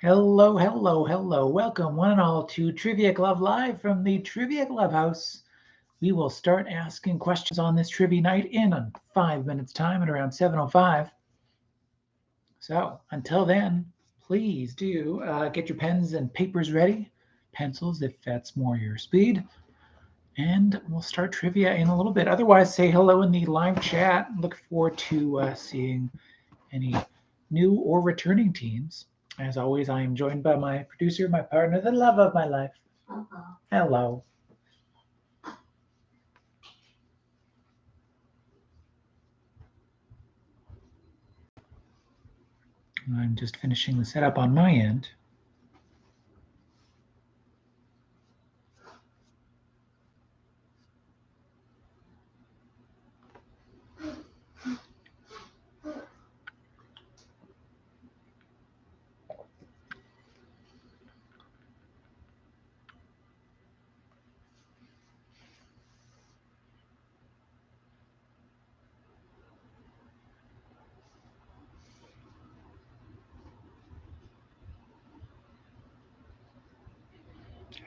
Hello, hello, hello. Welcome, one and all, to Trivia Club live from the Trivia Clubhouse. We will start asking questions on this trivia night in 5 minutes' time at around 7:05. So until then, please do get your pens and papers ready, pencils if that's more your speed, and we'll start trivia in a little bit. Otherwise, say hello in the live chat. Look forward to seeing any new or returning teams. As always, I am joined by my producer, my partner, the love of my life. Hello. I'm just finishing the setup on my end.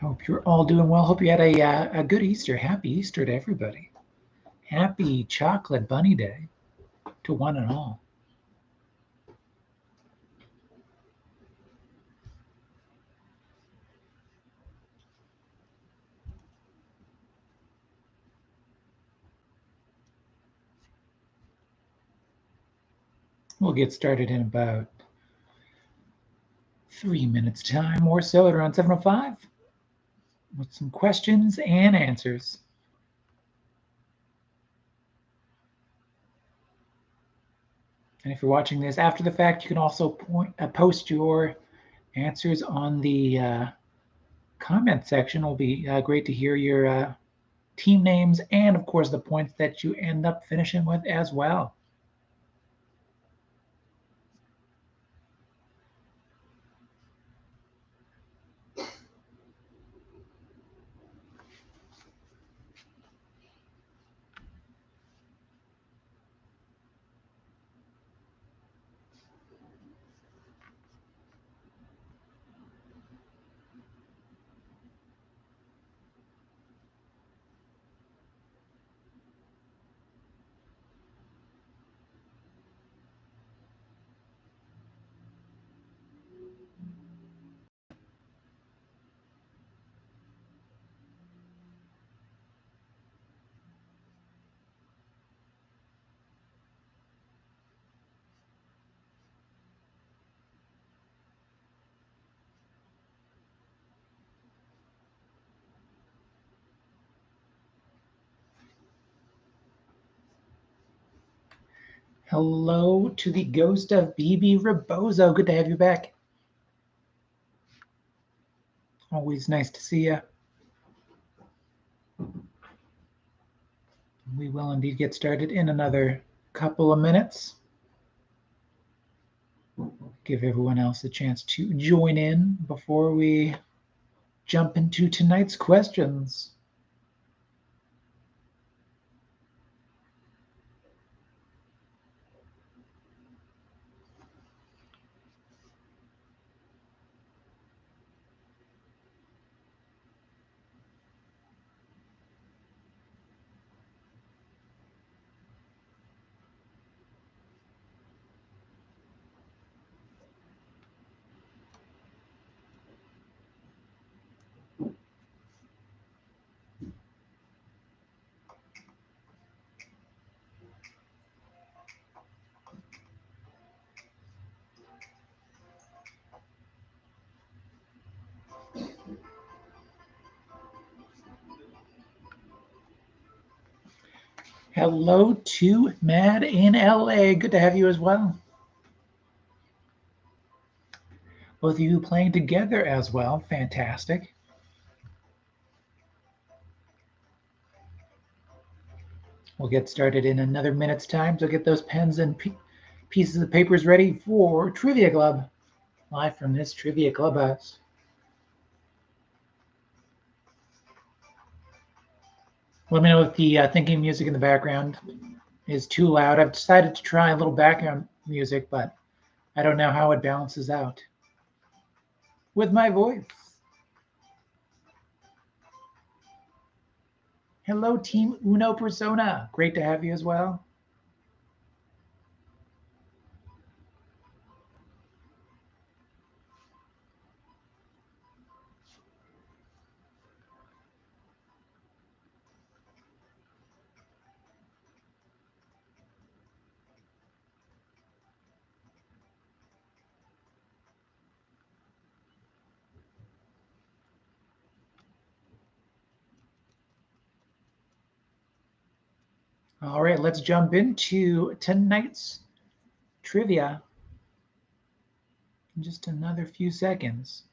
Hope you're all doing well. Hope you had a good Easter. Happy Easter to everybody. Happy Chocolate Bunny Day to one and all. We'll get started in about 3 minutes time or so at around 7:05 with some questions and answers. And if you're watching this after the fact, you can also post your answers on the comment section. It'll be great to hear your team names and, of course, the points that you end up finishing with as well. Hello to the ghost of BB Rebozo. Good to have you back. Always nice to see you. We will indeed get started in another couple of minutes. Give everyone else a chance to join in before we jump into tonight's questions. Hello to Mad in LA. Good to have you as well. Both of you playing together as well. Fantastic. We'll get started in another minute's time, so get those pens and pieces of papers ready for Trivia Club, live from this Trivia Clubhouse. Let me know if the thinking music in the background is too loud. I've decided to try a little background music, but I don't know how it balances out. with my voice. Hello, Team Uno Persona. Great to have you as well. All right, let's jump into tonight's trivia in just another few seconds.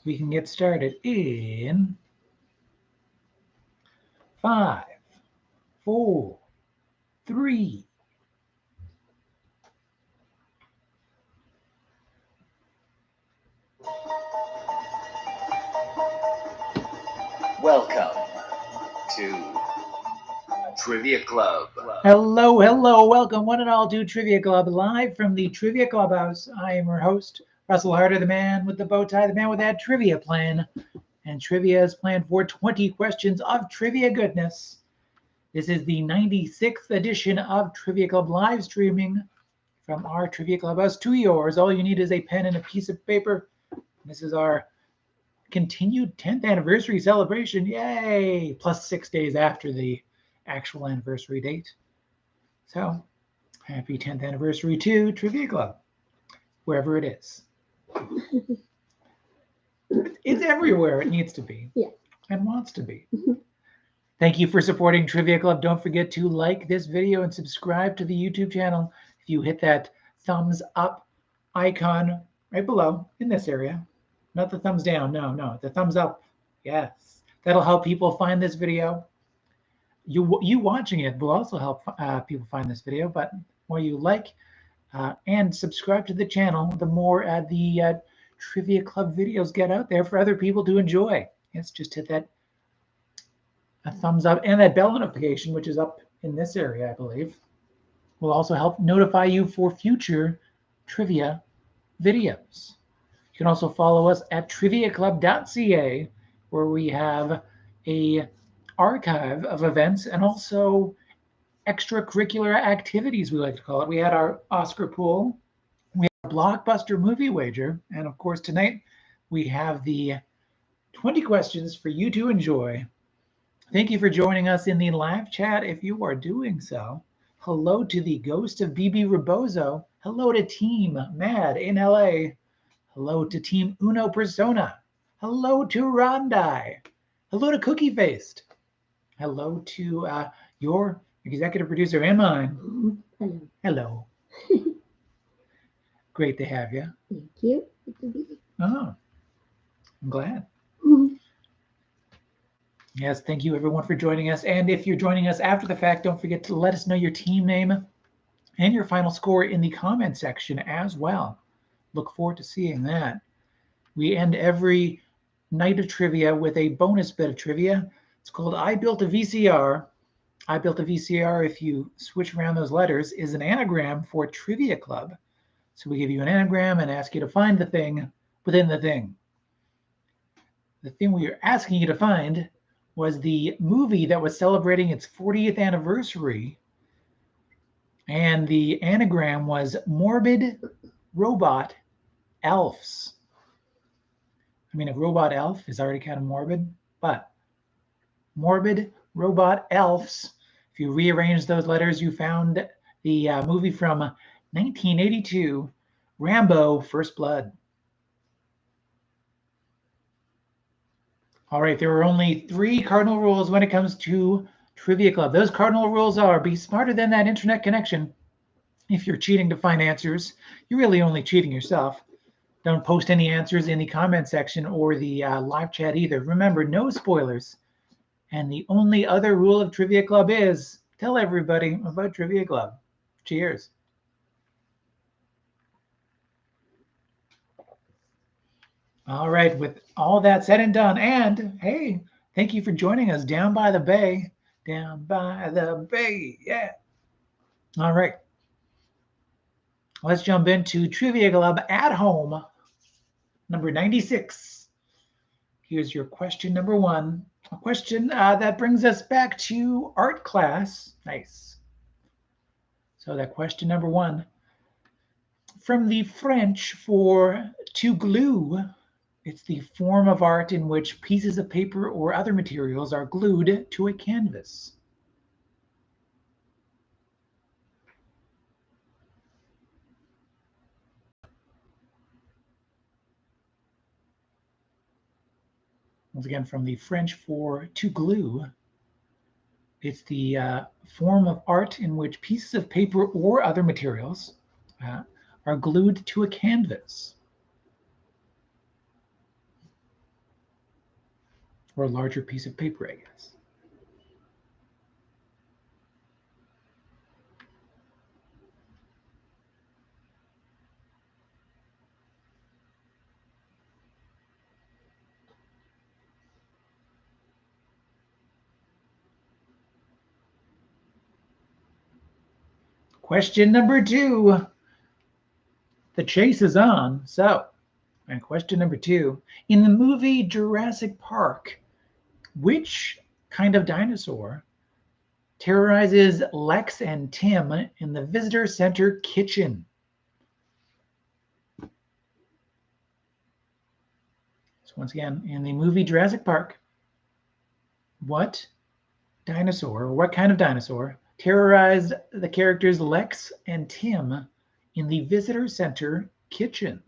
We can get started in 5, 4, 3. Welcome to Trivia Club. Hello, hello. Welcome one and all to Trivia Club, live from the Trivia Clubhouse. I am your host, Russel Harder, the man with the bow tie, the man with that trivia plan. And trivia is planned for 20 questions of trivia goodness. This is the 96th edition of Trivia Club live streaming from our Trivia Clubhouse to yours. All you need is a pen and a piece of paper. This is our continued 10th anniversary celebration. Yay! Plus 6 days after the actual anniversary date. So, happy 10th anniversary to Trivia Club, wherever it is. It's everywhere it needs to be. Yeah. And wants to be. Thank you for supporting Trivia Club. Don't forget to like this video and subscribe to the YouTube channel. If you hit that thumbs up icon right below in this area, not the thumbs down, no, the thumbs up. Yes, that'll help people find this video. You watching it will also help people find this video, but the more you like and subscribe to the channel, the more the Trivia Club videos get out there for other people to enjoy. Yes, just hit that a thumbs up and that bell notification, which is up in this area, I believe, will also help notify you for future trivia videos. You can also follow us at triviaclub.ca, where we have a archive of events and also extracurricular activities, we like to call it. We had our Oscar pool, we have a blockbuster movie wager, and of course tonight we have the 20 questions for you to enjoy. Thank you for joining us in the live chat if you are doing so. Hello to the ghost of BB Rebozo. Hello to Team Mad in LA. Hello to Team Uno Persona. Hello to Rondai. Hello to Cookie Faced. Hello to your executive producer and mine. Hello. Hello. Great to have you. Thank you. Good to be here. Oh, I'm glad. Yes, thank you everyone for joining us. And if you're joining us after the fact, don't forget to let us know your team name and your final score in the comment section as well. Look forward to seeing that. We end every night of trivia with a bonus bit of trivia. It's called I Built a VCR. I Built a VCR, if you switch around those letters, is an anagram for Trivia Club. So we give you an anagram and ask you to find the thing within the thing. The thing we are asking you to find was the movie that was celebrating its 40th anniversary. And the anagram was Morbid Robot Elves. I mean, a robot elf is already kind of morbid, but Morbid Robot Elves. If you rearrange those letters, you found the movie from 1982, Rambo: First Blood. All right, there are only 3 cardinal rules when it comes to Trivia Club. Those cardinal rules are: be smarter than that internet connection. If you're cheating to find answers, you're really only cheating yourself. Don't post any answers in the comment section or the live chat either. Remember, no spoilers. And the only other rule of Trivia Club is tell everybody about Trivia Club. Cheers. All right, with all that said and done, and hey, thank you for joining us down by the bay. Down by the bay, yeah. All right. Let's jump into Trivia Club at home, number 96. Here's your question number one. A question that brings us back to art class. Nice. So that question number one, from the French for to glue, it's the form of art in which pieces of paper or other materials are glued to a canvas. Once again, from the French for to glue, it's the form of art in which pieces of paper or other materials are glued to a canvas, or a larger piece of paper, I guess. Question number two. The chase is on. So, and question number two. In the movie Jurassic Park, which kind of dinosaur terrorizes Lex and Tim in the visitor center kitchen? So once again, in the movie Jurassic Park, what dinosaur, or what kind of dinosaur, terrorized the characters Lex and Tim in the visitor center kitchen?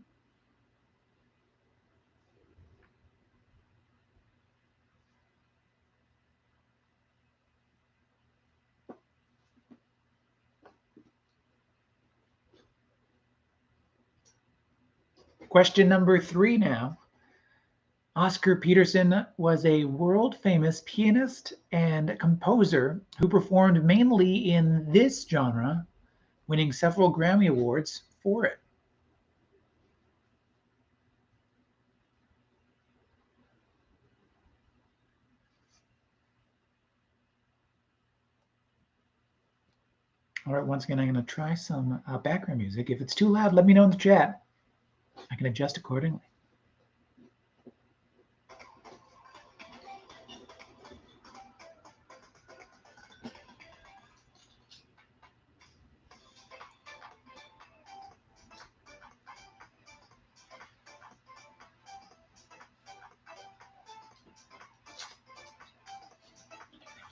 Question number three now. Oscar Peterson was a world-famous pianist and composer who performed mainly in this genre, winning several Grammy Awards for it. All right, once again, I'm going to try some background music. If it's too loud, let me know in the chat. I can adjust accordingly.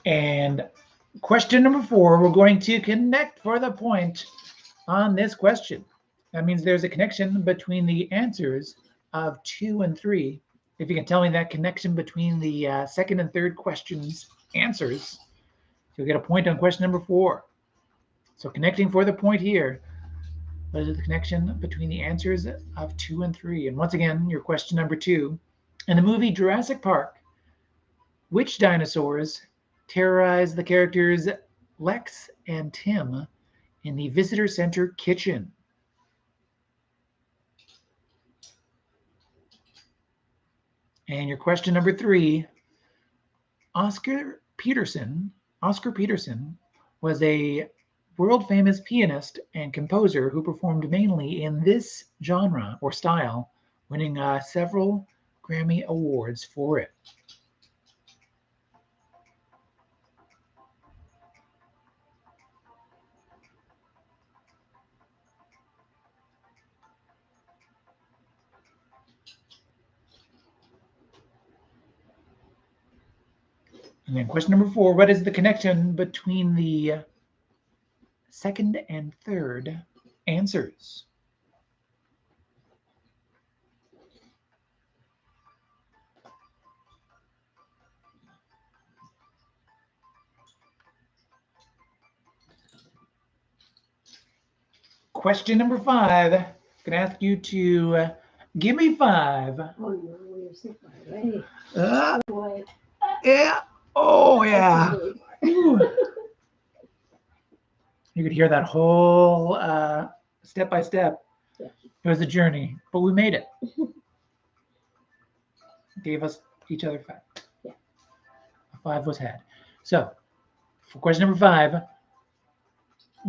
And question number four, we're going to connect for the point on this question. That means there's a connection between the answers of 2 and 3. If you can tell me that connection between the second and third questions answers, you'll get a point on question number 4. So connecting for the point here, what is the connection between the answers of 2 and 3? And once again, your question number 2. In the movie Jurassic Park, which dinosaurs terrorize the characters Lex and Tim in the visitor center kitchen? And your question number 3, Oscar Peterson was a world-famous pianist and composer who performed mainly in this genre or style, winning several Grammy Awards for it. And then question number 4, what is the connection between the second and third answers? Question number 5, I'm going to ask you to give me 5. Oh, no, we're sick already. Yeah. Oh, yeah. Really far. Ooh. You could hear that whole step by step. Yeah. It was a journey, but we made it. Gave us each other 5. Yeah. A 5 was had. So, for question number 5,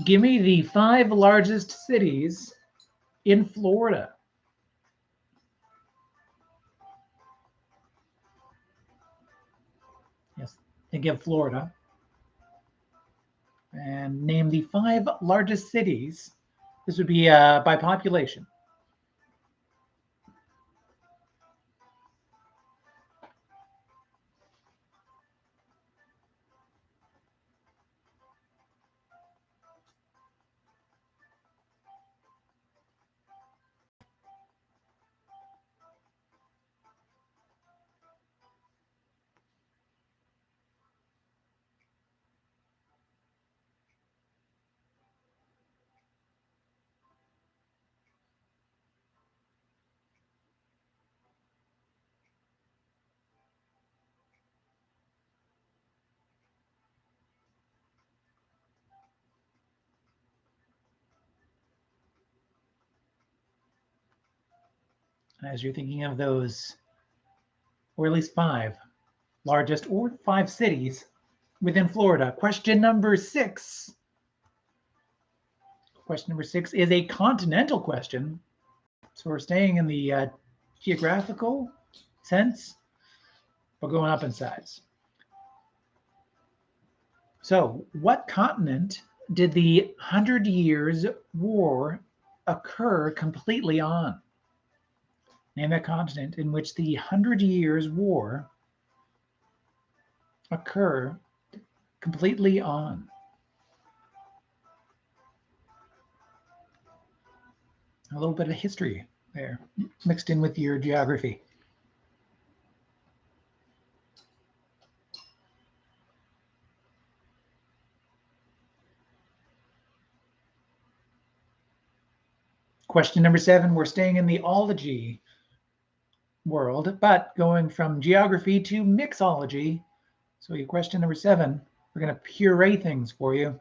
give me the 5 largest cities in Florida. Yes, think of Florida. And name the 5 largest cities. This would be by population. As you're thinking of those, or at least 5 largest or 5 cities within Florida. Question number 6. Question number 6 is a continental question. So we're staying in the geographical sense, but going up in size. So, what continent did the 100 Years' War occur completely on? Name that continent in which the 100 Years' War occur completely on. A little bit of history there, mixed in with your geography. Question number 7, we're staying in the ology world, but going from geography to mixology. So your question number 7, we're going to puree things for you.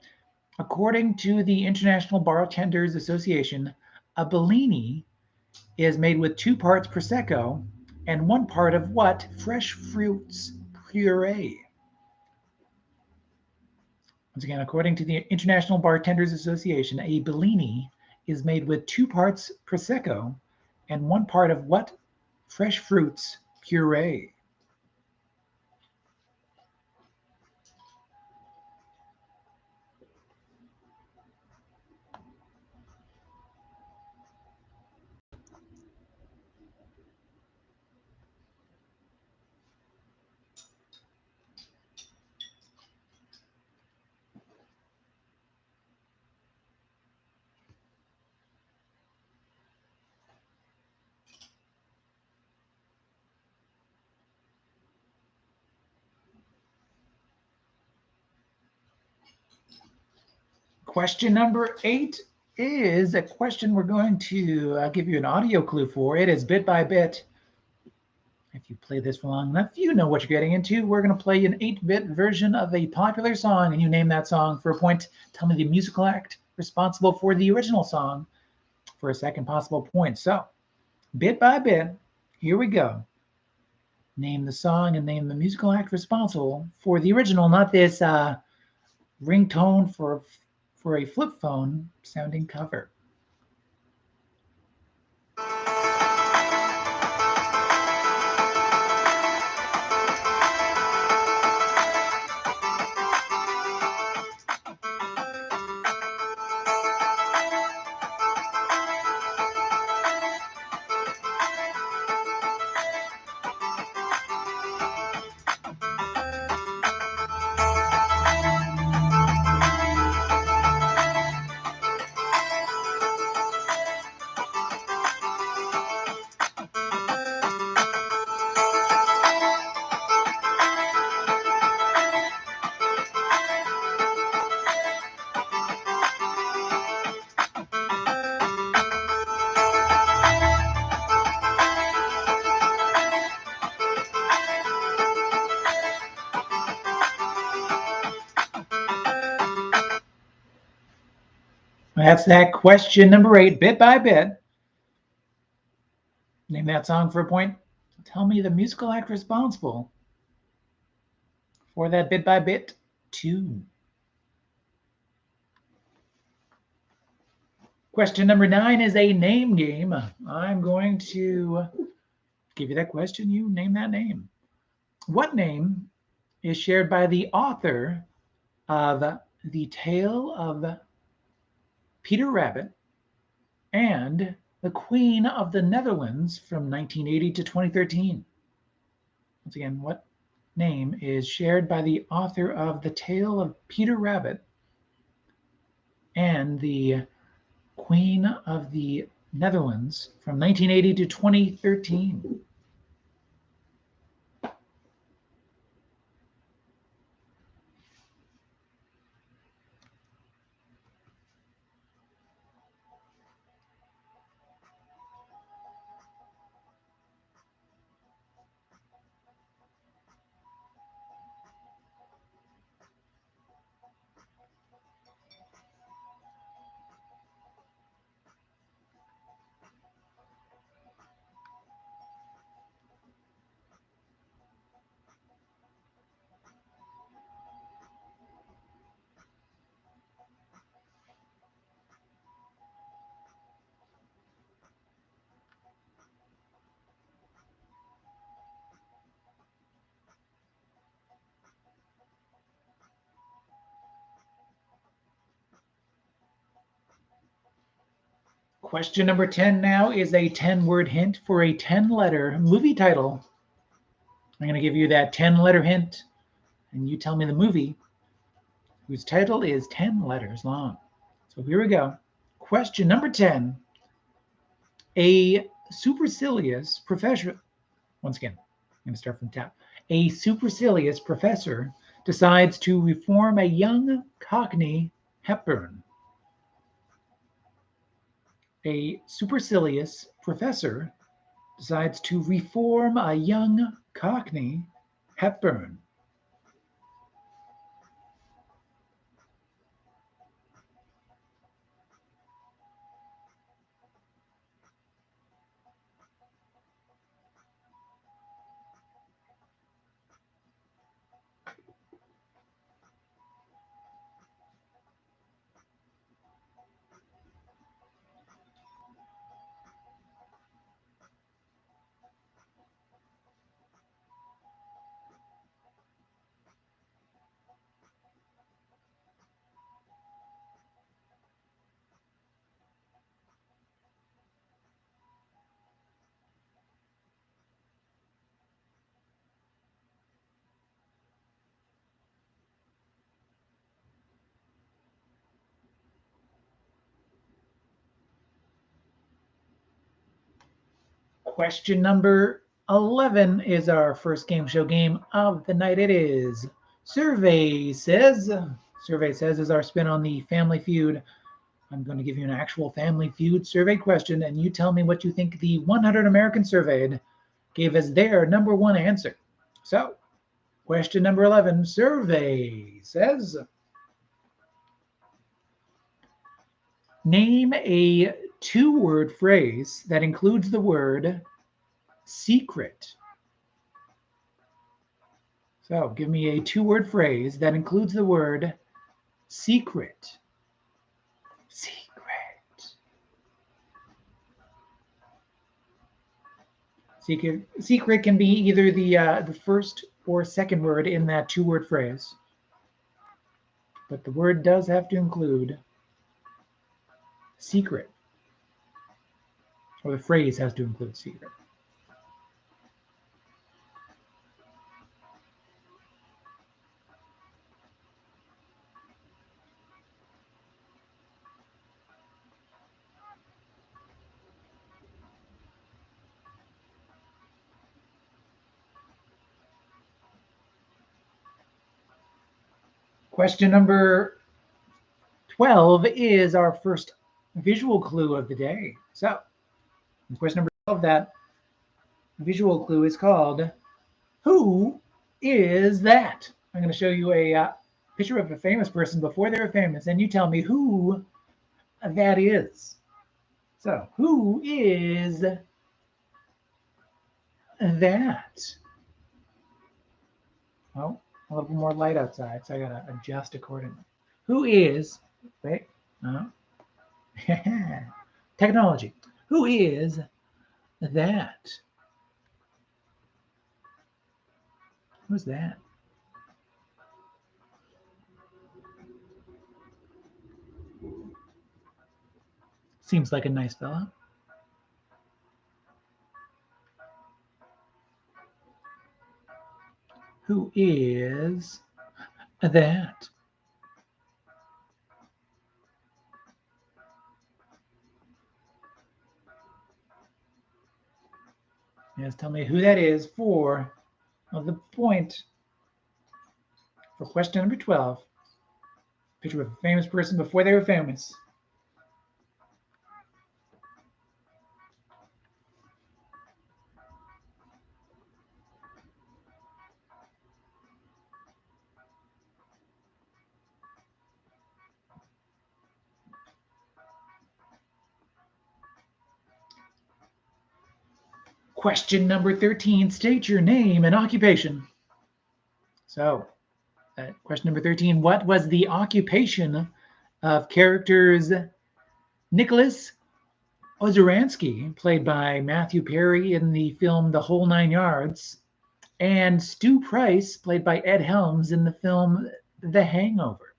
According to the International Bartenders Association, a Bellini is made with 2 parts Prosecco and 1 part of what fresh fruits puree? Once again, according to the International Bartenders Association, a Bellini is made with 2 parts Prosecco and 1 part of what fresh fruits puree? Question number 8 is a question we're going to give you an audio clue for. It is bit by bit. If you play this for long enough, you know what you're getting into. We're going to play an 8-bit version of a popular song, and you name that song for a point. Tell me the musical act responsible for the original song for a second possible point. So, bit by bit, here we go. Name the song and name the musical act responsible for the original, not this ringtone for a flip phone sounding cover. That's that question number 8, bit by bit. Name that song for a point. Tell me the musical act responsible for that bit by bit tune. Question number 9 is a name game. I'm going to give you that question. You name that name. What name is shared by the author of The Tale of Peter Rabbit and The Queen of the Netherlands from 1980 to 2013? Once again, what name is shared by the author of The Tale of Peter Rabbit and The Queen of the Netherlands from 1980 to 2013? Question number 10 now is a 10-word hint for a 10-letter movie title. I'm going to give you that 10-letter hint, and you tell me the movie whose title is 10 letters long. So here we go. Question number 10. A supercilious professor, once again, I'm going to start from the top. A supercilious professor decides to reform a young Cockney Hepburn. A supercilious professor decides to reform a young Cockney Hepburn. Question number 11 is our first game show game of the night. It is Survey Says. Survey Says is our spin on the Family Feud. I'm going to give you an actual Family Feud survey question, and you tell me what you think the 100 Americans surveyed gave as their number one answer. So, question number 11, Survey Says. Name a two-word phrase that includes the word secret. So give me a two-word phrase that includes the word secret. Secret. Secret can be either the first or second word in that two-word phrase, but the word does have to include secret, or the phrase has to include secret. Question number 12 is our first visual clue of the day. So, question number 12, that visual clue is called Who Is That? I'm going to show you a picture of a famous person before they were famous, and you tell me who that is. So, who is that? Oh, a little more light outside, so I gotta adjust accordingly. Who is, wait, technology. Who is that? Who's that? Seems like a nice fella. Who is that? Yes, tell me who that is for the point for question number 12. Picture of a famous person before they were famous. Question number 13, state your name and occupation. So, question number 13, what was the occupation of characters Nicholas Ozeransky, played by Matthew Perry in the film The Whole Nine Yards, and Stu Price, played by Ed Helms in the film The Hangover?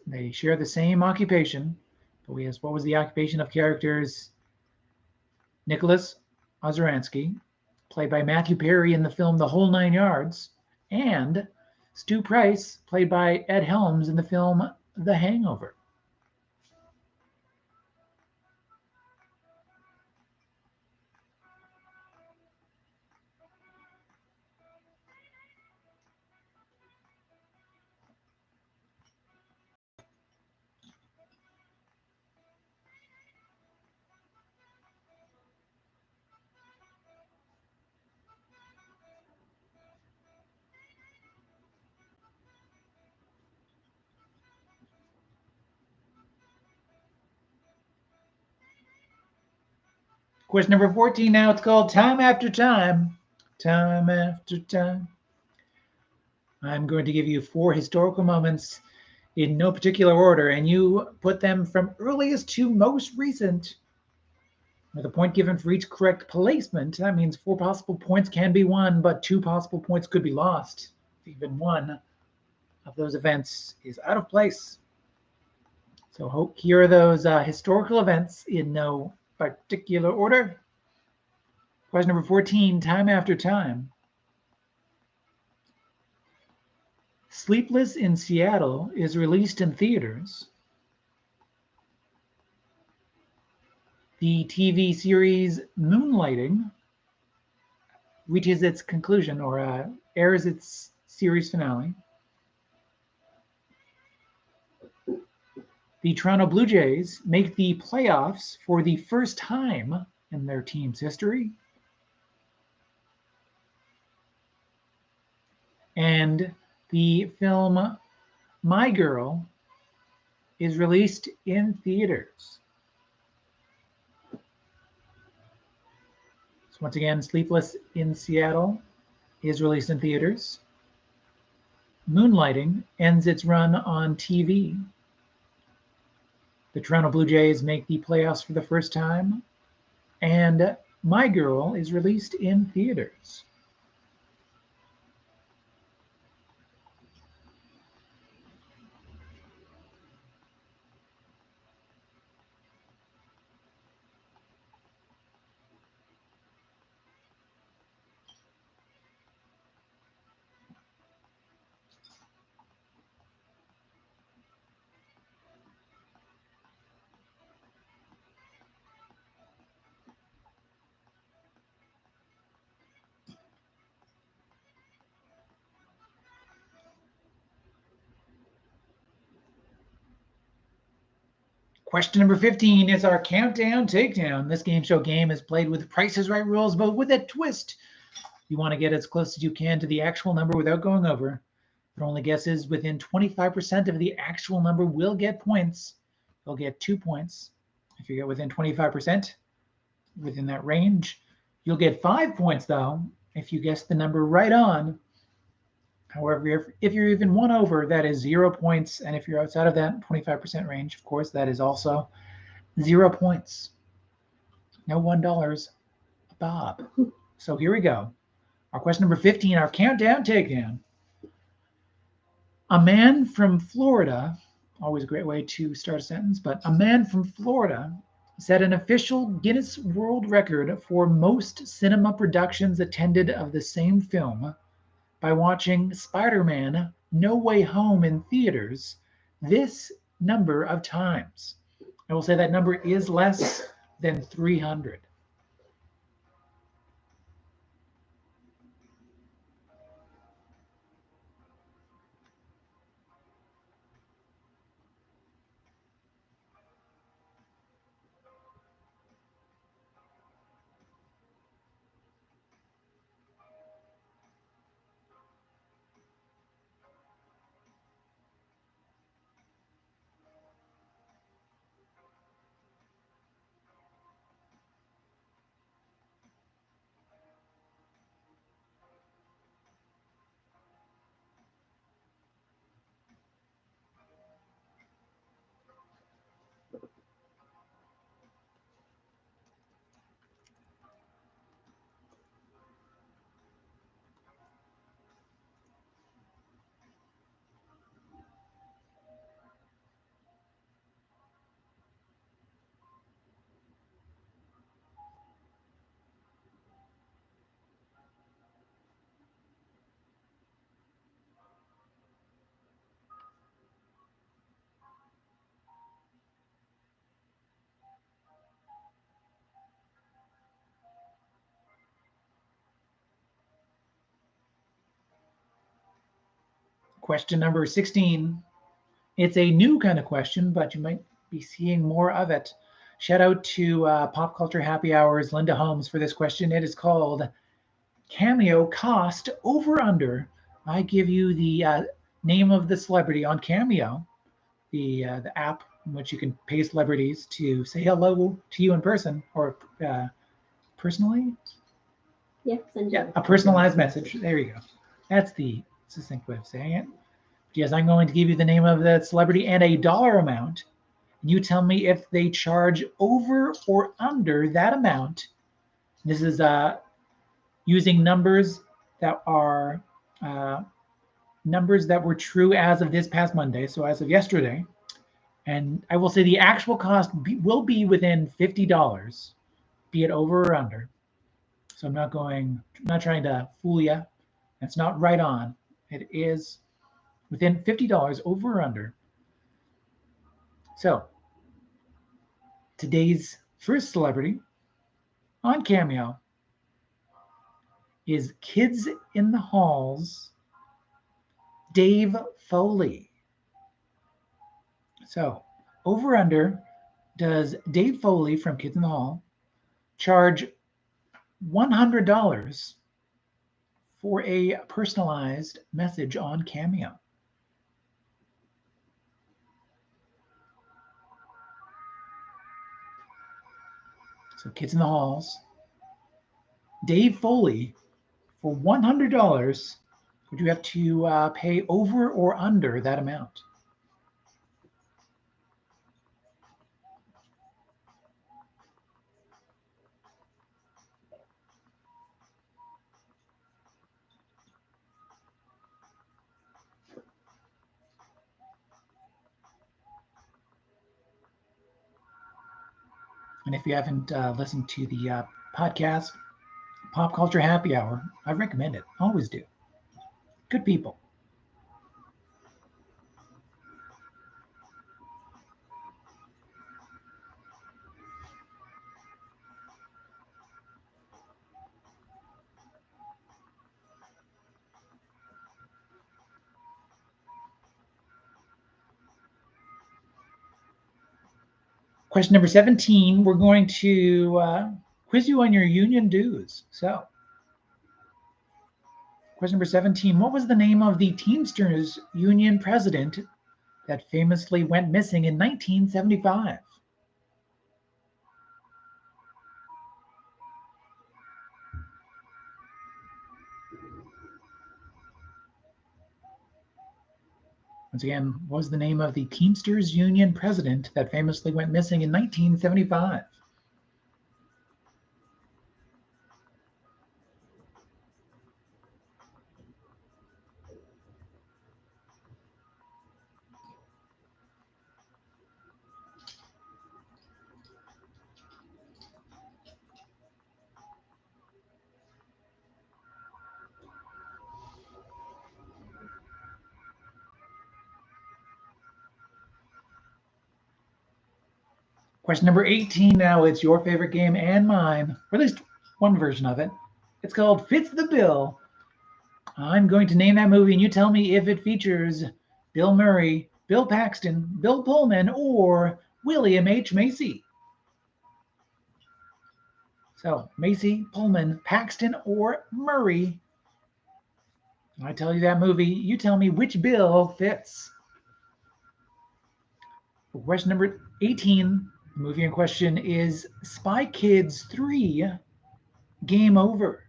They share the same occupation, but we asked what was the occupation of characters Nicholas Ozeransky, played by Matthew Perry in the film The Whole Nine Yards, and Stu Price, played by Ed Helms in the film The Hangover. Question number 14 now. It's called Time After Time. Time After Time. I'm going to give you 4 historical moments in no particular order, and you put them from earliest to most recent with a point given for each correct placement. That means 4 possible points can be won, but 2 possible points could be lost. Even one of those events is out of place. So here are those historical events in no particular order. Question number 14, Time After Time. Sleepless in Seattle is released in theaters. The TV series Moonlighting reaches its conclusion or airs its series finale. The Toronto Blue Jays make the playoffs for the first time in their team's history. And the film My Girl is released in theaters. So once again, Sleepless in Seattle is released in theaters. Moonlighting ends its run on TV. The Toronto Blue Jays make the playoffs for the first time. And My Girl is released in theaters. Question number 15 is our countdown takedown. This game show game is played with Price is Right rules, but with a twist. You want to get as close as you can to the actual number without going over. But only guesses within 25% of the actual number will get points. You'll get 2 points. If you get within 25%, within that range, you'll get 5 points, though, if you guess the number right on. However, if you're even one over, that is 0 points. And if you're outside of that 25% range, of course, that is also 0 points. No $1, Bob. So here we go. Our question number 15, our countdown takedown. A man from Florida, always a great way to start a sentence, but a man from Florida set an official Guinness World Record for most cinema productions attended of the same film by watching Spider-Man No Way Home in theaters this number of times. I will say that number is less than 300. Question number 16. It's a new kind of question, but you might be seeing more of it. Shout out to Pop Culture Happy Hours, Linda Holmes, for this question. It is called Cameo Cost Over Under. I give you the name of the celebrity on Cameo, the app in which you can pay celebrities to say hello to you in person or personally. Yeah, a personalized message. There you go. That's the succinct way of saying it. Yes, I'm going to give you the name of that celebrity and a dollar amount. You tell me if they charge over or under that amount. This is using numbers that are numbers that were true as of this past Monday, so as of yesterday. And I will say the actual cost will be within $50, be it over or under. So I'm not trying to fool you. It's not right on. It is within $50 over or under. So today's first celebrity on Cameo is Kids in the Hall's Dave Foley. So over under, does Dave Foley from Kids in the Hall charge $100 for a personalized message on Cameo? So Kids in the Halls, Dave Foley, for $100, would you have to pay over or under that amount? And if you haven't listened to the podcast, Pop Culture Happy Hour, I recommend it. Always do. Good people. Question number 17, we're going to quiz you on your union dues. So Question number 17. What was the name of the Teamsters Union president that famously went missing in 1975? Once again, what was the name of the Teamsters Union president that famously went missing in 1975? Question number 18 now. It's your favorite game and mine, or at least one version of it. It's called Fits the Bill. I'm going to name that movie, and you tell me if it features Bill Murray, Bill Paxton, Bill Pullman, or William H. Macy. So, Macy, Pullman, Paxton, or Murray. I tell you that movie, you tell me which bill fits. For question number 18, the movie in question is Spy Kids 3 Game Over.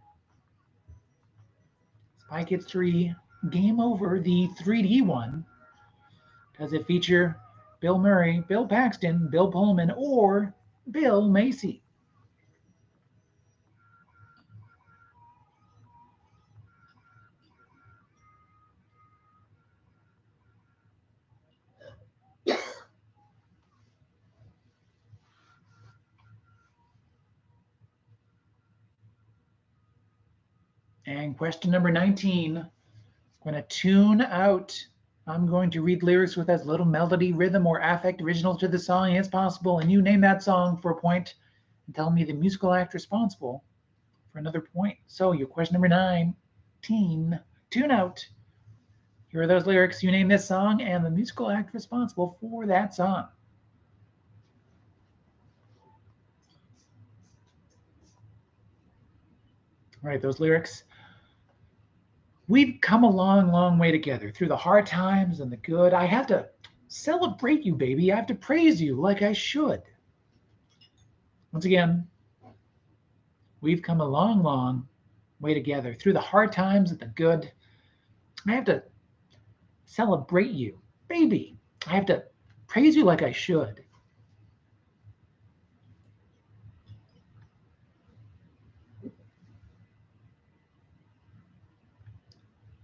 Spy Kids 3 Game Over, the 3D one. Does it feature Bill Murray, Bill Paxton, Bill Pullman, or Bill Macy? And question number 19, I'm going to tune out. I'm going to read lyrics with as little melody, rhythm, or affect original to the song as possible, and you name that song for a point and tell me the musical act responsible for another point. So your question number 19, tune out. Here are those lyrics. You name this song and the musical act responsible for that song. All right, those lyrics. We've come a long, long way together through the hard times and the good. I have to celebrate you, baby. I have to praise you like I should. Once again, we've come a long, long way together through the hard times and the good. I have to celebrate you, baby. I have to praise you like I should.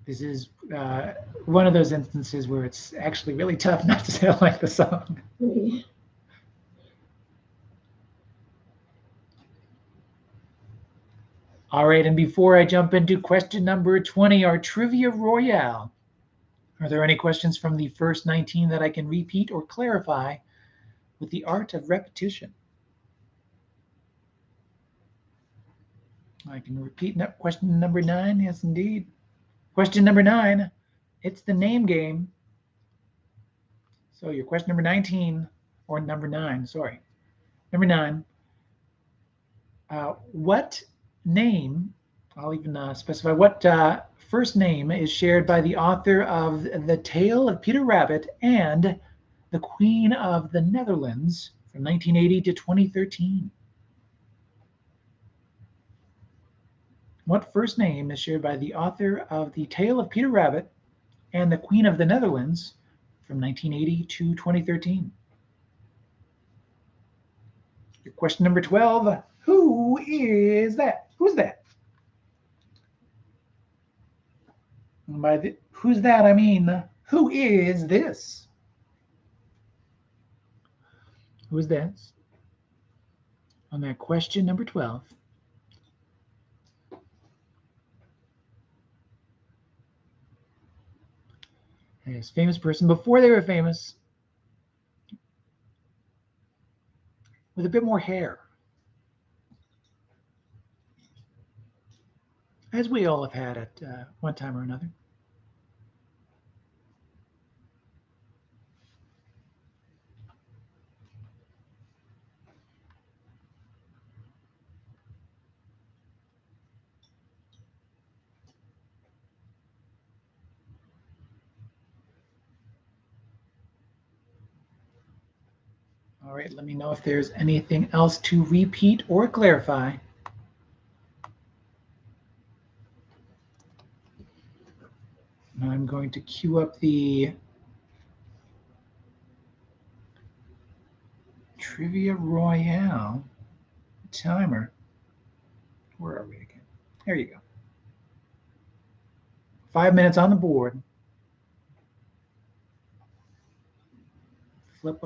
This is one of those instances where it's actually really tough not to sound like the song. All right, and before I jump into question number 20, our Trivia Royale, are there any questions from the first 19 that I can repeat or clarify with the art of repetition? I can repeat question number 9, yes indeed. Question number 9, it's the name game. So your question number 19, or number 9, sorry. Number 9, what name, I'll even specify what first name is shared by the author of The Tale of Peter Rabbit and The Queen of the Netherlands from 1980 to 2013? What first name is shared by the author of The Tale of Peter Rabbit and The Queen of the Netherlands from 1980 to 2013? Your question number 12, who is that? Who's that? And by who's that, I mean, who is this? Who is this? On that question number 12. This famous person before they were famous, with a bit more hair, as we all have had at one time or another. All right, let me know if there's anything else to repeat or clarify. I'm going to queue up the Trivia Royale timer. Where are we again? There you go. 5 minutes on the board. Flip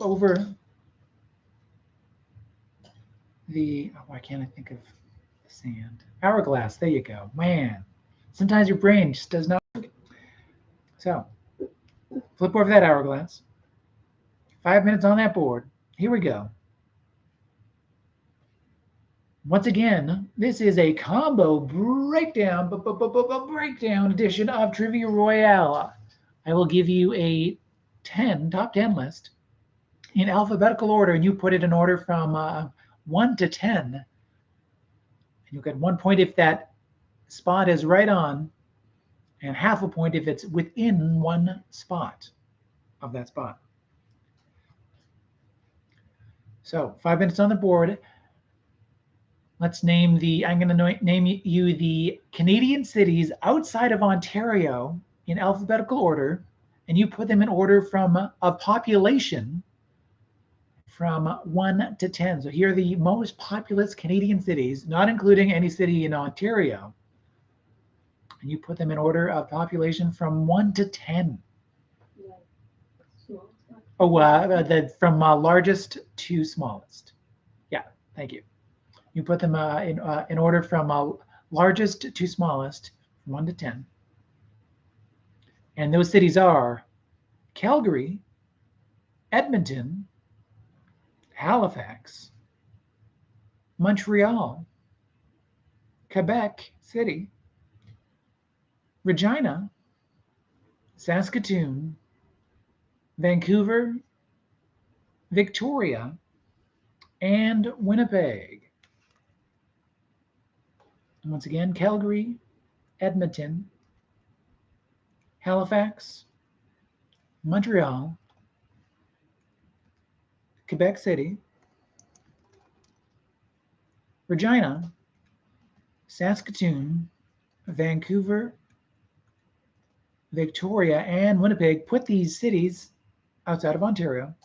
over the, why can't I think of the sand? Hourglass, there you go. Man, sometimes your brain just does not work. So, flip over that hourglass. 5 minutes on that board. Here we go. Once again, this is a combo breakdown, breakdown edition of Trivia Royale. I will give you a top 10 list in alphabetical order, and you put it in order from 1 to 10. And you'll get 1 point if that spot is right on, and half a point if it's within one spot of that spot. So 5 minutes on the board. Let's name I'm going to name you the Canadian cities outside of Ontario in alphabetical order, and you put them in order from a population from 1 to 10. So here are the most populous Canadian cities, not including any city in Ontario. And you put them in order of population from 1 to 10. From largest to smallest. Yeah, thank you. You put them in order from largest to smallest, from 1 to 10. And those cities are Calgary, Edmonton, Halifax, Montreal, Quebec City, Regina, Saskatoon, Vancouver, Victoria, and Winnipeg. And once again, Calgary, Edmonton, Halifax, Montreal, Quebec City, Regina, Saskatoon, Vancouver, Victoria, and Winnipeg. Put these cities outside of Ontario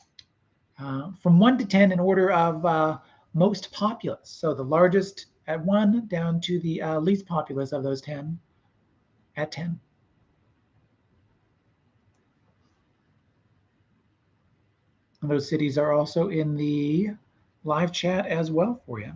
from 1 to 10 in order of most populous. So the largest at 1 down to the least populous of those 10 at 10. And those cities are also in the live chat as well for you.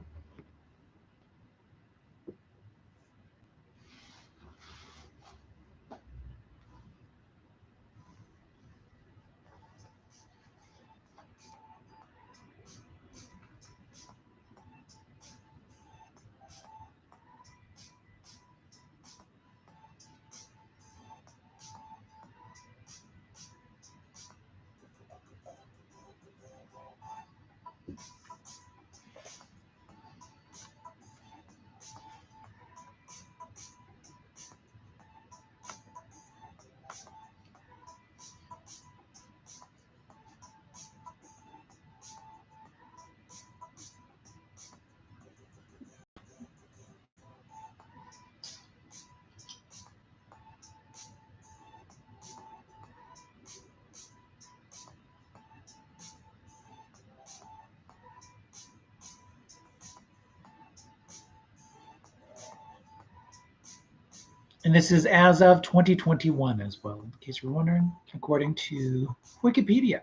And this is as of 2021 as well, in case you're wondering, according to Wikipedia.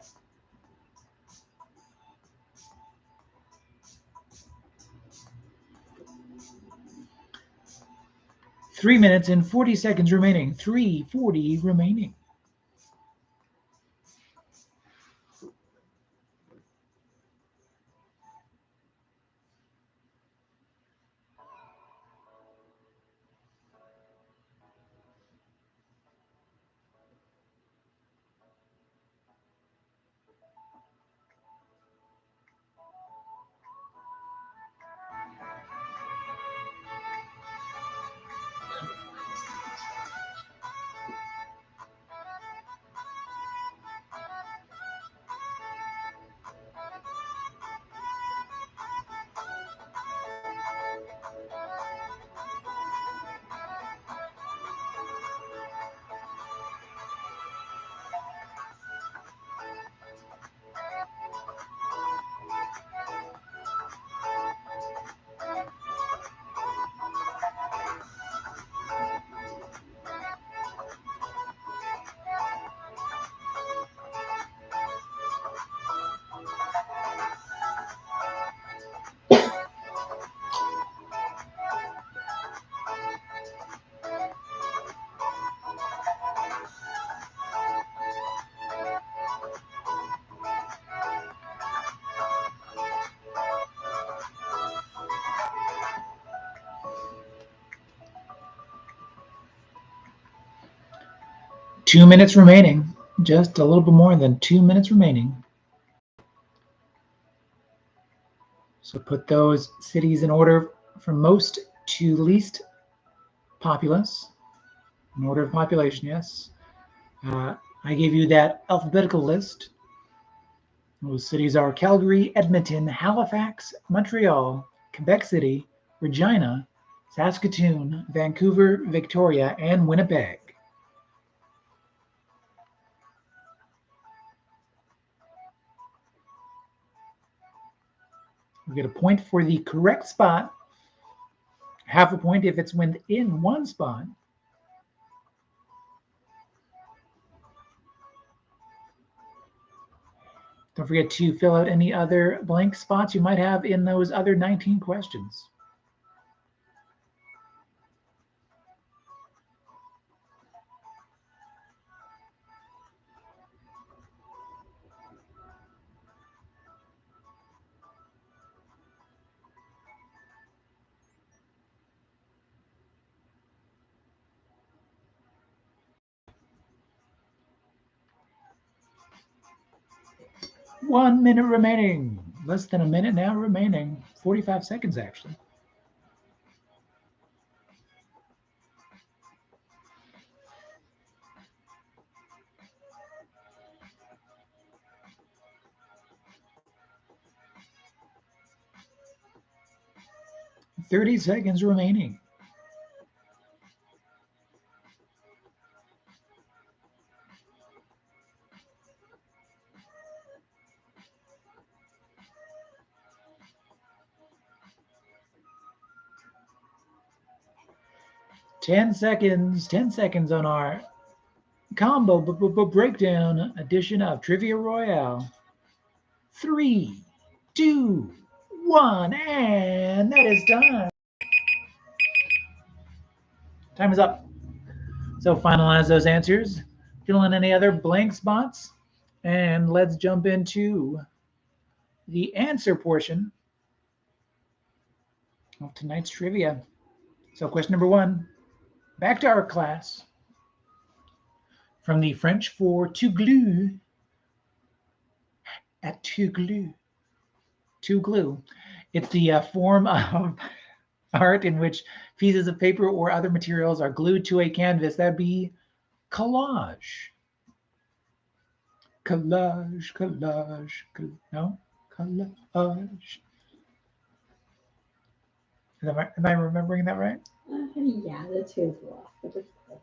Three minutes and 40 seconds remaining. 3:40 remaining. 2 minutes remaining. Just a little bit more than 2 minutes remaining. So put those cities in order from most to least populous. In order of population, yes. I gave you that alphabetical list. Those cities are Calgary, Edmonton, Halifax, Montreal, Quebec City, Regina, Saskatoon, Vancouver, Victoria, and Winnipeg. We get a point for the correct spot, half a point if it's within one spot. Don't forget to fill out any other blank spots you might have in those other 19 questions. One minute remaining. Less than a minute now remaining. 45 seconds, actually. $30 seconds remaining. Ten seconds on our combo breakdown edition of Trivia Royale. 3, 2, 1, and that is done. Time is up. So finalize those answers. Fill in any other blank spots, and let's jump into the answer portion of tonight's trivia. So question number 1, back to our class. From the French for to glue, at to glue. To glue. It's the form of art in which pieces of paper or other materials are glued to a canvas. That'd be collage. Collage, collage, no? Collage. Am I remembering that right? Yeah, the tune's off, but it's close.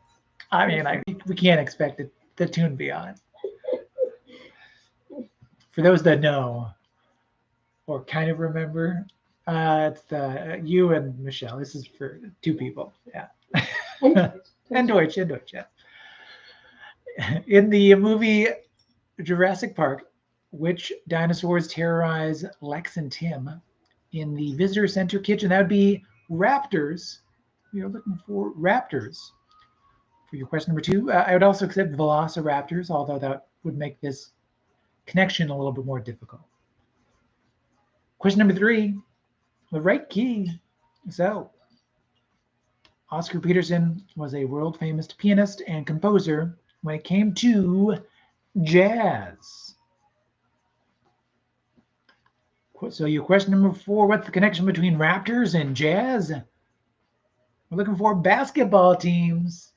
I mean, we can't expect the tune to be on. For those that know or kind of remember, it's you and Michelle. This is for 2 people. Yeah. And Deutsch, yeah. In the movie Jurassic Park, which dinosaurs terrorize Lex and Tim in the visitor center kitchen? That would be Raptors. We are looking for Raptors. For your question number 2, I would also accept Velociraptors, although that would make this connection a little bit more difficult. Question number 3, the right key. So, Oscar Peterson was a world famous pianist and composer when it came to jazz. So your question number 4, what's the connection between Raptors and jazz? We're looking for basketball teams,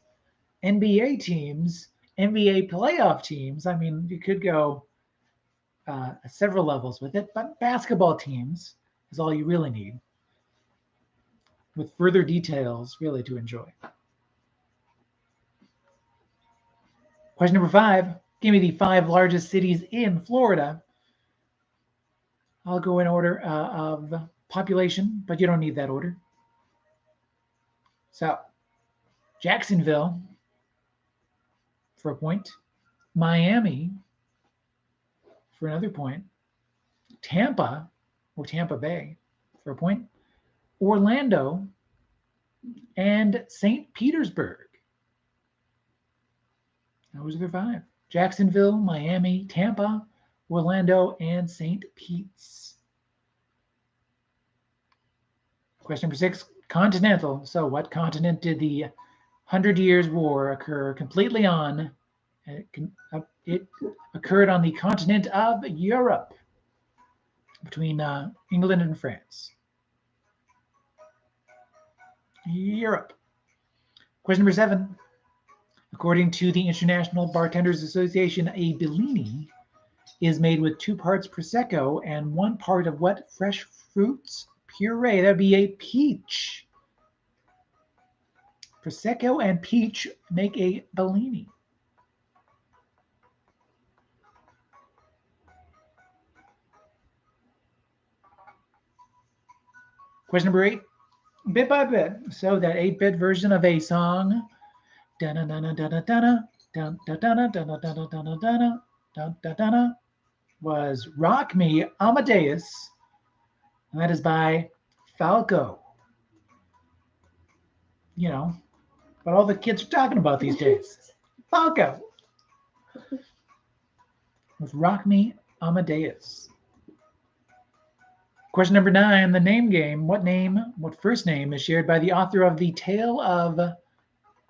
NBA teams, NBA playoff teams. I mean, you could go several levels with it, but basketball teams is all you really need, with further details really to enjoy. Question number 5, give me the 5 largest cities in Florida. I'll go in order of population, but you don't need that order. So, Jacksonville for a point, Miami for another point, Tampa or Tampa Bay for a point, Orlando, and St. Petersburg. Those are the 5. Jacksonville, Miami, Tampa, Orlando, and St. Pete's. Question number 6, continental. So what continent did the 100 Years' War occur completely on It occurred on the continent of Europe between England and France. Europe. Question number 7. According to the International Bartenders Association, a Bellini is made with 2 parts Prosecco and 1 part of what fresh fruits puree? That would be a peach. Prosecco and peach make a Bellini. Question number 8. Bit by bit. So that 8-bit version of a song was Rock Me Amadeus, and that is by Falco. You know, what all the kids are talking about these days. Falco. With Rock Me Amadeus. Question number 9, the name game. What first name is shared by the author of The Tale of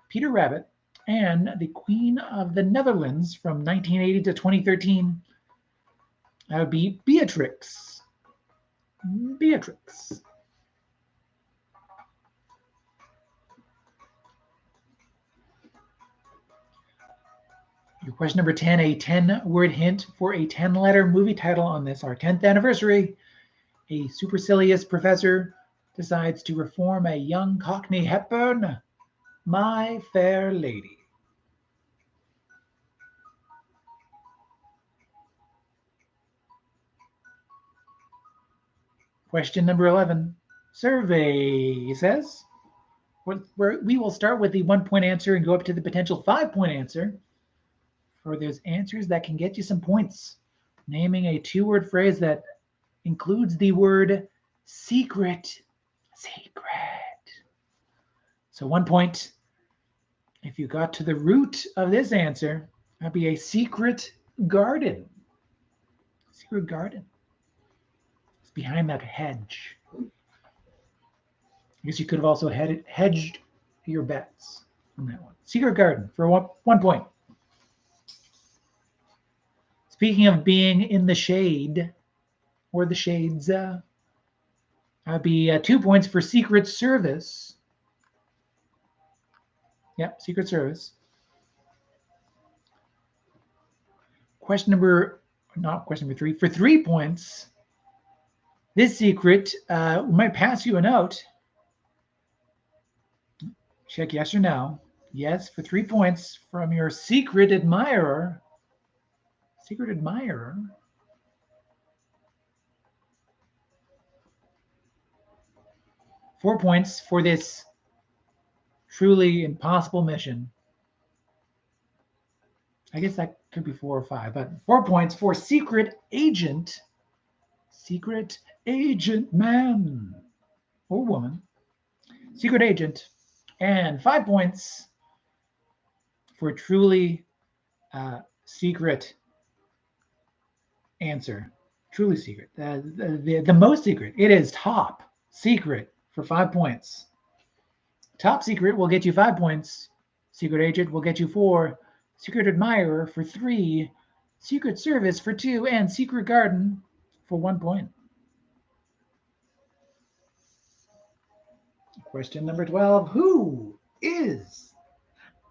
Peter Rabbit and the Queen of the Netherlands from 1980 to 2013? That would be Beatrix. Beatrix. Your question number 10, a 10-word hint for a 10-letter movie title on this, our 10th anniversary. A supercilious professor decides to reform a young Cockney Hepburn, My Fair Lady. Question number 11. Survey says, we will start with the 1-point answer and go up to the potential 5-point answer for those answers that can get you some points. Naming a 2-word phrase that includes the word secret. Secret. So 1 point. If you got to the root of this answer, that'd be a secret garden. Secret garden. It's behind that hedge. I guess you could have also hedged your bets on that one. Secret garden for 1 point. Speaking of being in the shade, or the shades, that would be 2 points for Secret Service. Yep, Secret Service. Question number 3. For 3 points, this secret might pass you a note. Check yes or no. Yes, for 3 points from your secret admirer. Secret admirer. $4 points for this truly impossible mission. I guess that could be 4 or 5, but 4 points for secret agent. Secret agent man or woman. Secret agent. And 5 points for truly secret answer. Truly secret. The most secret. It is top secret for 5 points. Top secret will get you 5 points. Secret agent will get you 4. Secret admirer for 3. Secret service for 2. And secret garden for 1 point. Question number 12. Who is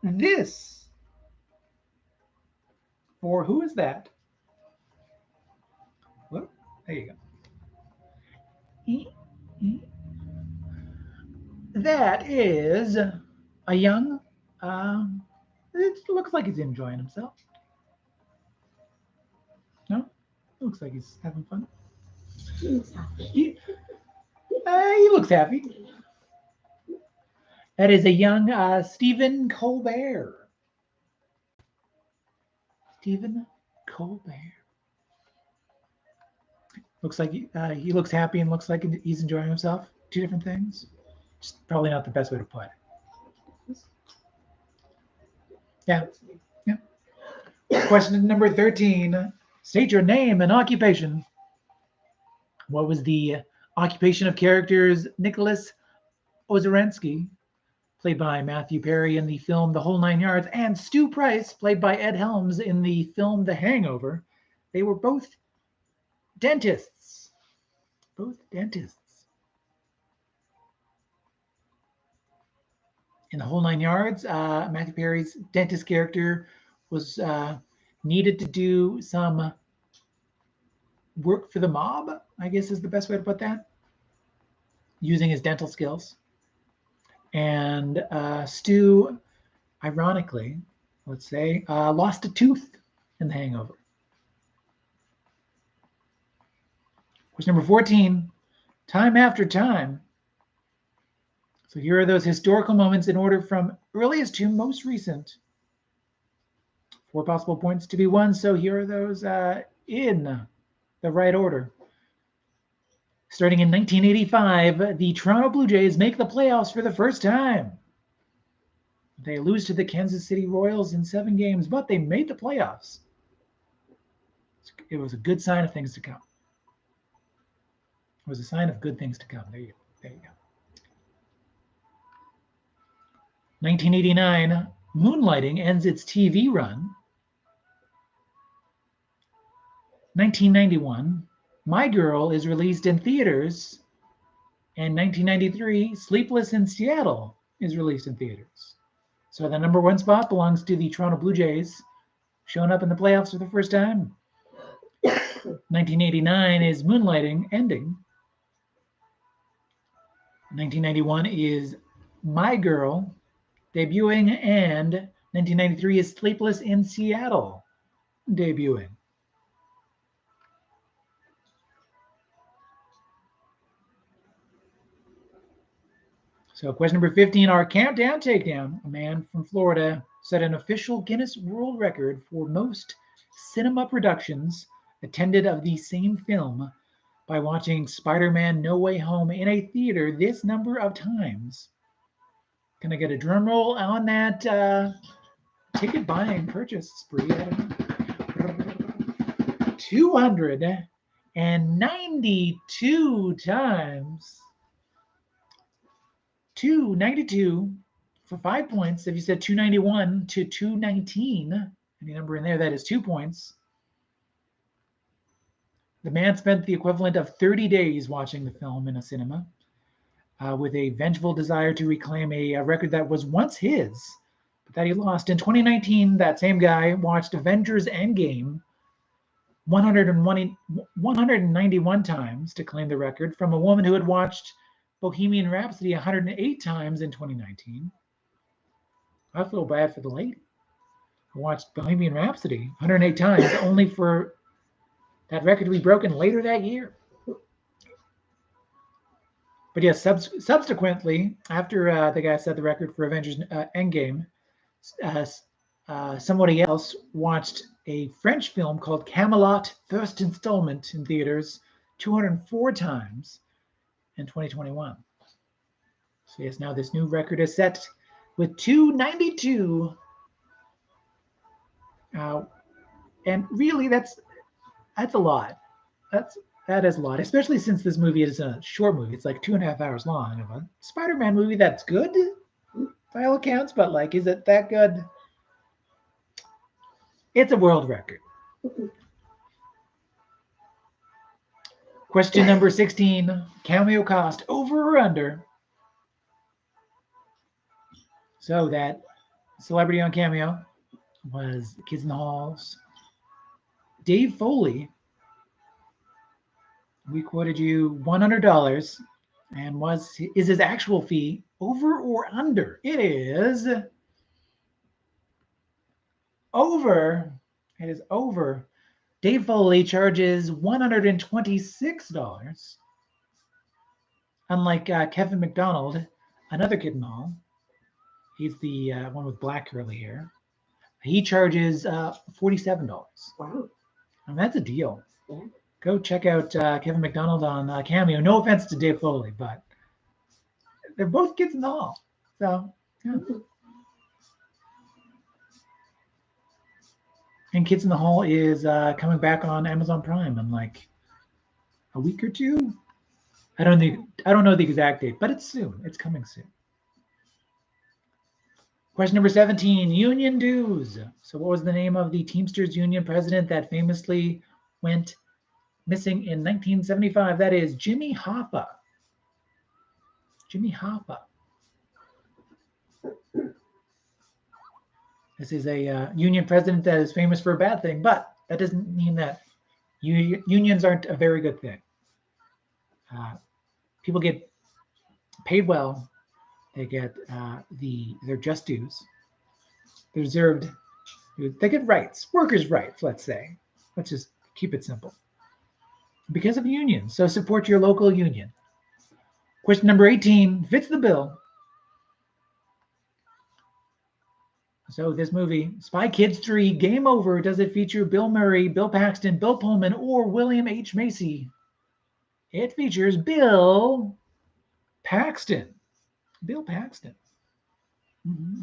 this? Or who is that? Whoop, there you go. That is a young, it looks like he's enjoying himself. No? It looks like he's having fun. He looks happy. He looks happy. That is a young Stephen Colbert. Stephen Colbert. Looks like he looks happy and looks like he's enjoying himself. 2 different things. Just probably not the best way to put it. Yeah. Question number 13. State your name and occupation. What was the occupation of characters Nicholas Ozorensky played by Matthew Perry in the film The Whole Nine Yards, and Stu Price, played by Ed Helms in the film The Hangover. They were both dentists. Both dentists. In The Whole Nine Yards, Matthew Perry's dentist character was needed to do some work for the mob, I guess is the best way to put that, using his dental skills. And Stu, ironically, let's say, lost a tooth in The Hangover. Question number 14, time after time. So here are those historical moments in order from earliest to most recent. 4 possible points to be won, so here are those in the right order. Starting in 1985, the Toronto Blue Jays make the playoffs for the first time. They lose to the Kansas City Royals in 7 games, but they made the playoffs. It was a good sign of things to come. It was a sign of good things to come. There you go. 1989, Moonlighting ends its TV run. 1991, My Girl is released in theaters. And 1993, Sleepless in Seattle is released in theaters. So the number 1 spot belongs to the Toronto Blue Jays, showing up in the playoffs for the first time. 1989 is Moonlighting ending. 1991 is My Girl debuting, and 1993 is Sleepless in Seattle debuting. So question number 15, our countdown takedown. A man from Florida set an official Guinness World Record for most cinema productions attended of the same film by watching Spider-Man No Way Home in a theater this number of times. Can I get a drum roll on that ticket buying purchase spree? I don't know. 292 times. 292 for 5 points. If you said 291 to 219, any number in there, that is 2 points. The man spent the equivalent of 30 days watching the film in a cinema with a vengeful desire to reclaim a record that was once his, but that he lost. In 2019, that same guy watched Avengers Endgame 191 times to claim the record from a woman who had watched Bohemian Rhapsody 108 times in 2019. I feel bad for the lady who watched Bohemian Rhapsody 108 times only for that record to be broken later that year. But yes, subsequently, after the guy set the record for Avengers Endgame, somebody else watched a French film called Camelot First Installment in theaters 204 times in 2021. So yes, now this new record is set with 292. And really, that's a lot. That is a lot, especially since this movie is a short movie. It's like 2.5 hours long. Of a Spider-Man movie that's good by all accounts, but like, is it that good? It's a world record. Question number 16, cameo cost, over or under? So that celebrity on cameo was Kids in the Hall's Dave Foley. We quoted you $100, and is his actual fee over or under? It is over. It is over. Dave Foley charges $126. Unlike Kevin McDonald, another Kid in the Hall, he's the one with black curly hair. He charges $47. Wow. And that's a deal. Yeah. Go check out Kevin McDonald on Cameo. No offense to Dave Foley, but they're both Kids in the Hall. So, yeah. And Kids in the Hall is coming back on Amazon Prime in like a week or two. I don't know the exact date, but it's soon. It's coming soon. Question number 17, union dues. So what was the name of the Teamsters Union president that famously went missing in 1975? That is Jimmy Hoffa. Jimmy Hoffa. This is a union president that is famous for a bad thing, but that doesn't mean that unions aren't a very good thing. People get paid well. They get their just dues. They're deserved. They get rights, workers' rights, let's say. Let's just keep it simple. Because of unions, so support your local union. Question number 18 fits the bill. So this movie, Spy Kids 3, Game Over, does it feature Bill Murray, Bill Paxton, Bill Pullman, or William H. Macy? It features Bill Paxton. Bill Paxton. Mm-hmm.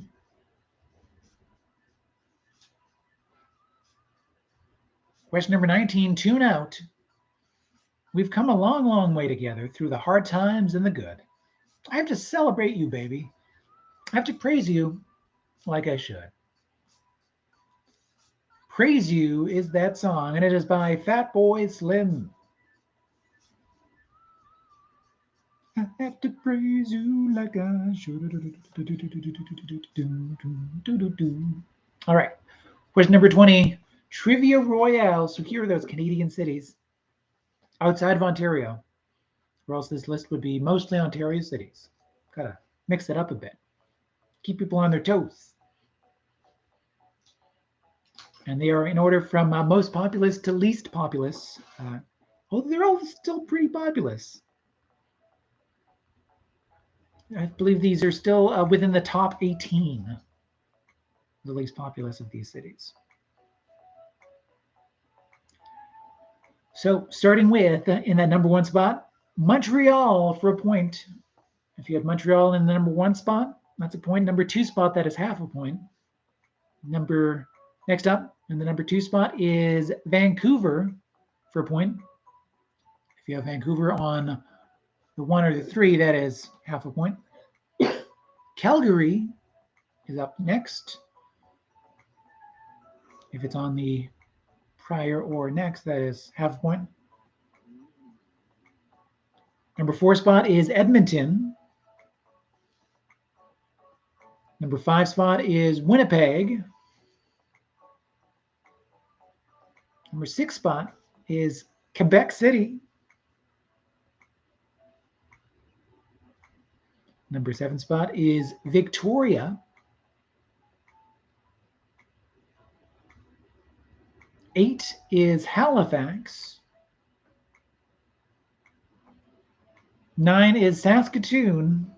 Question number 19, tune out. We've come a long, long way together through the hard times and the good. I have to celebrate you, baby. I have to praise you like I should. Praise You is that song, and it is by Fatboy Slim. I have to praise you like I should. All right. Question number 20, Trivia Royale. So here are those Canadian cities outside of Ontario, or else this list would be mostly Ontario cities. Gotta mix it up a bit. Keep people on their toes. And they are in order from most populous to least populous. Although they're all still pretty populous. I believe these are still within the top 18, the least populous of these cities. So starting with, in that number 1 spot, Montreal for a point. If you had Montreal in the number 1 spot, that's a point. Number 2 spot, that is half a point. Next up, in the number 2 spot is Vancouver for a point. If you have Vancouver on the 1 or the 3, that is half a point. Calgary is up next. If it's on the prior or next, that is half a point. Number 4 spot is Edmonton. Number 5 spot is Winnipeg. Number 6 spot is Quebec City. Number 7 spot is Victoria. 8 is Halifax. 9 is Saskatoon.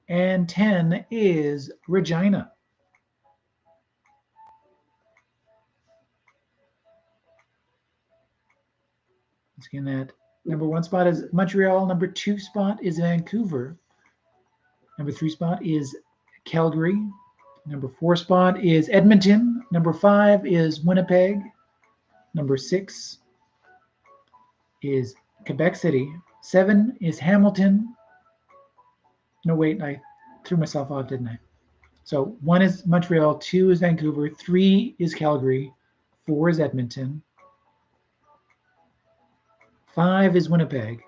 And 10 is Regina. Once again, that number 1 spot is Montreal. Number 2 spot is Vancouver. Number 3 spot is Calgary. Number 4 spot is Edmonton. Number 5 is Winnipeg. Number 6 is Quebec City. 7 is Hamilton. No, wait, I threw myself off, didn't I? So 1 is Montreal, 2 is Vancouver, 3 is Calgary, 4 is Edmonton, 5 is Winnipeg,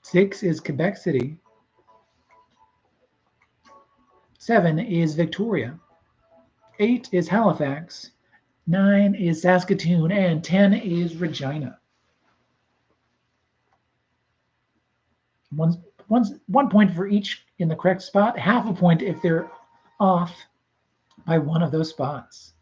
6 is Quebec City, 7 is Victoria, 8 is Halifax, 9 is Saskatoon, and 10 is Regina. One point for each in the correct spot, half a point if they're off by one of those spots.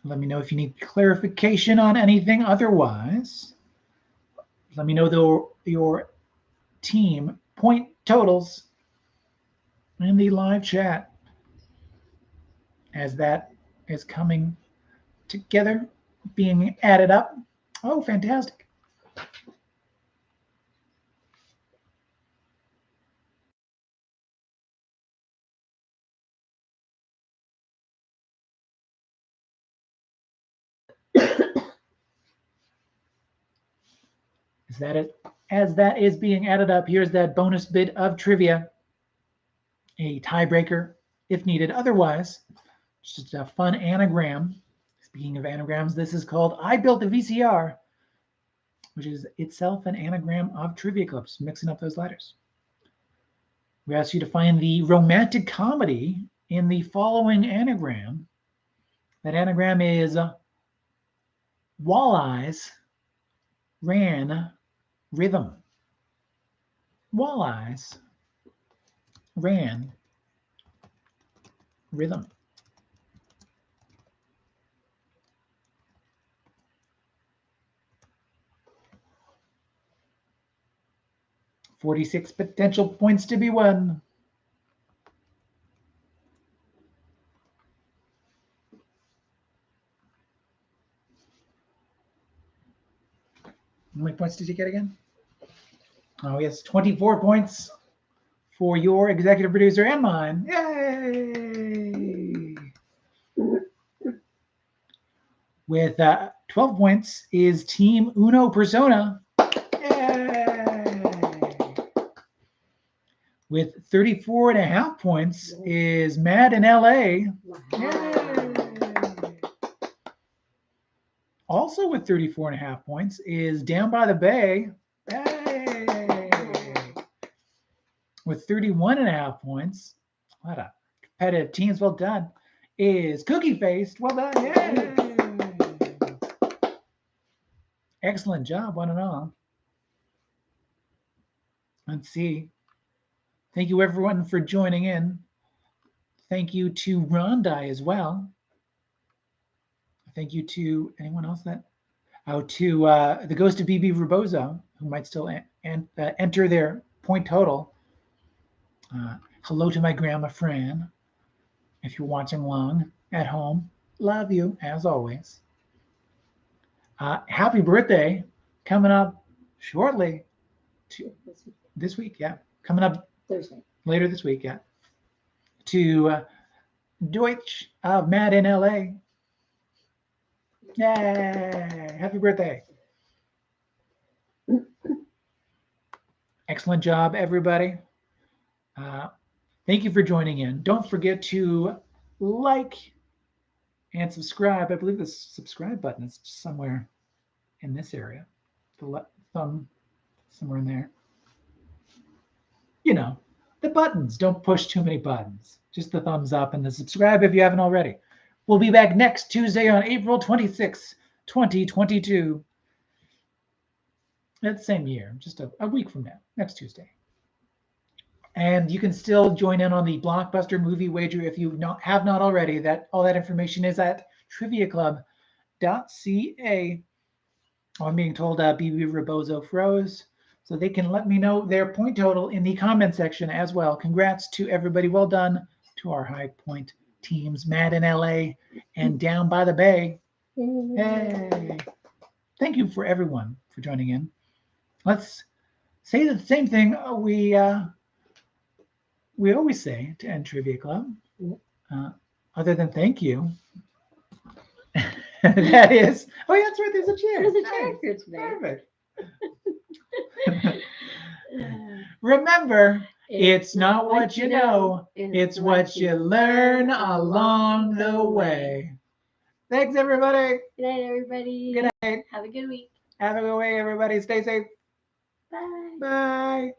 Let me know if you need clarification on anything. Otherwise, let me know your team point totals in the live chat as that is coming together, being added up. Oh, fantastic. As that is being added up, here's that bonus bit of trivia. A tiebreaker if needed. Otherwise, it's just a fun anagram. Speaking of anagrams, this is called I Built a VCR, which is itself an anagram of Trivia Clubs, mixing up those letters. We ask you to find the romantic comedy in the following anagram. That anagram is Walleyes Ran Rhythm. Walleyes ran rhythm. $46 potential points to be won. How many points did you get again? Oh, yes, 24 points for your executive producer and mine. Yay! With 12 points is Team Uno Persona. Yay! With 34.5 points is Mad in LA. Yay! Also with 34.5 points is Down by the Bay. Yay! With 31.5 points, a lot of competitive teams, well done, is Cookie Faced. Well done. Yay! Excellent job, one and all. Let's see. Thank you, everyone, for joining in. Thank you to Rondai as well. Thank you to anyone else that? Oh, to the Ghost of BB Rebozo, who might still enter their point total. Hello to my grandma Fran. If you're watching along at home, love you as always. Happy birthday coming up shortly. This week, yeah. Coming up Thursday. Later this week, yeah. To Deutsch of Mad in LA. Yay! Happy birthday. Excellent job, everybody. Thank you for joining in. Don't forget to like and subscribe. I believe the subscribe button is somewhere in this area. The thumb somewhere in there. You know, the buttons. Don't push too many buttons. Just the thumbs up and the subscribe if you haven't already. We'll be back next Tuesday on April 26, 2022. That same year, just a week from now, next Tuesday. And you can still join in on the Blockbuster movie wager if you have not already. All that information is at triviaclub.ca. I'm being told BB Rebozo froze, so they can let me know their point total in the comment section as well. Congrats to everybody. Well done to our high point teams, Mad in LA and Down by the Bay. Hey! Thank you for everyone for joining in. Let's say the same thing we always say to end Trivia Club, other than thank you. That is, oh yeah, that's right, there's a chair. There's a chair here today. Perfect. Remember, it's not what you know, it's what you learn along the way. Thanks, everybody. Good night, everybody. Good night. Have a good week. Have a good way, everybody. Stay safe. Bye. Bye.